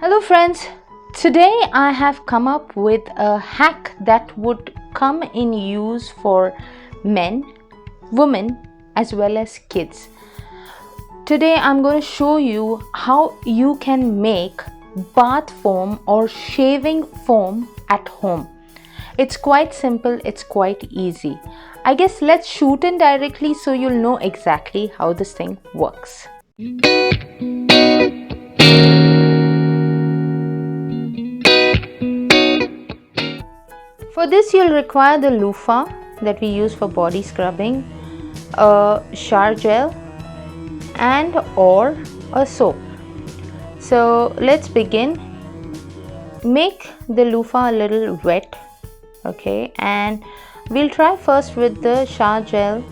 Hello friends, today I have come up with a hack that would come in use for men, women as well as kids. Today I'm going to show you how you can make bath foam or shaving foam at home. It's quite simple, it's quite easy. I guess let's shoot in directly so you'll know exactly how this thing works. For this you'll require the loofah that we use for body scrubbing, a shower gel and or a soap. So let's begin. Make the loofah a little wet, okay, and we'll try first with the shower gel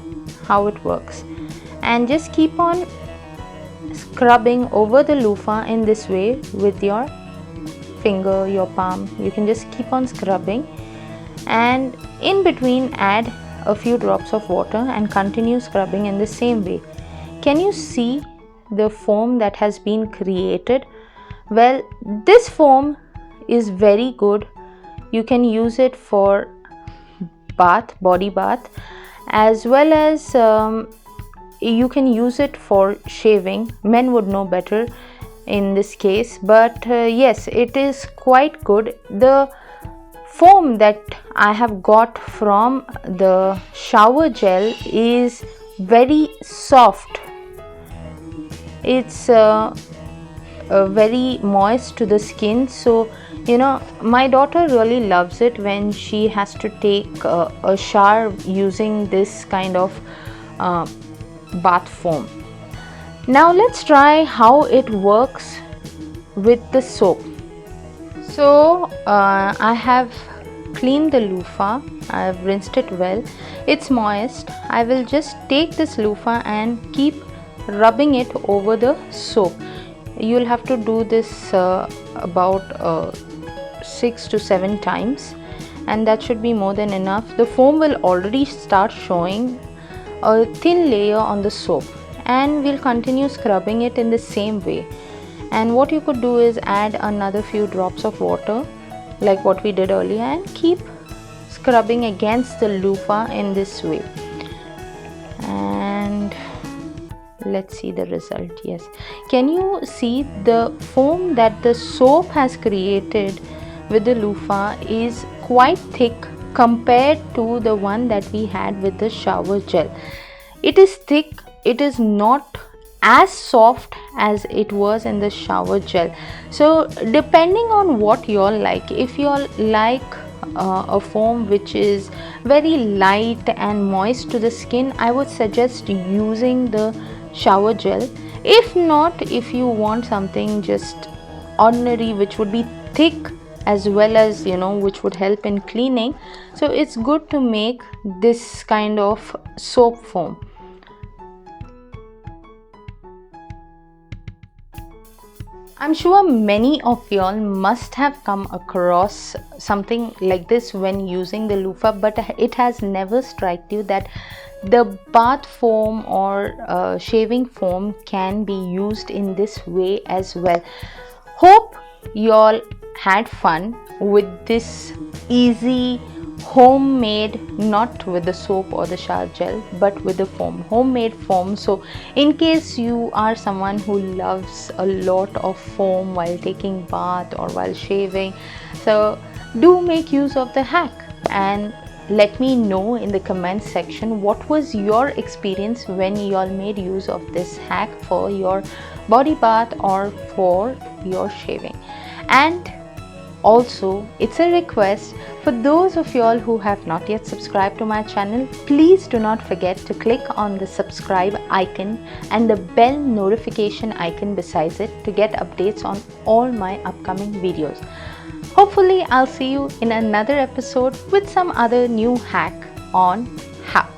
how it works, and just keep on scrubbing over the loofah in this way with your finger, your palm. You can just keep on scrubbing, and in between add a few drops of water and continue scrubbing in the same way. Can you see the foam that has been created? Well, this foam is very good. You can use it for body bath, as well as you can use it for shaving. Men would know better in this case, but yes, it is quite good. The foam that I have got from the shower gel is very soft. It's very moist to the skin, so my daughter really loves it when she has to take a shower using this kind of bath foam. Now let's try how it works with the soap. So I have cleaned the loofah, I have rinsed it well, it's moist. I will just take this loofah and keep rubbing it over the soap. You'll have to do this about 6 to 7 times, and that should be more than enough. The foam will already start showing a thin layer on the soap, and we'll continue scrubbing it in the same way. And what you could do is add another few drops of water like what we did earlier, and keep scrubbing against the loofah in this way. And let's see the result. Yes, can you see the foam that the soap has created with the loofah is quite thick compared to the one that we had with the shower gel. It is thick, it is not as soft as it was in the shower gel. So depending on what you all like, if you all like a foam which is very light and moist to the skin, I would suggest using the shower gel. If not, if you want something just ordinary which would be thick as well as which would help in cleaning, so it's good to make this kind of soap foam. I'm sure many of y'all must have come across something like this when using the loofah, but it has never struck you that the bath foam or shaving foam can be used in this way as well. Hope y'all had fun with this easy homemade, not with the soap or the shower gel, but with the foam, homemade foam. So in case you are someone who loves a lot of foam while taking bath or while shaving, so do make use of the hack, and let me know in the comment section what was your experience when you all made use of this hack for your body bath or for your shaving. And also, it's a request for those of you all who have not yet subscribed to my channel, please do not forget to click on the subscribe icon and the bell notification icon besides it to get updates on all my upcoming videos. Hopefully, I'll see you in another episode with some other new hack on how.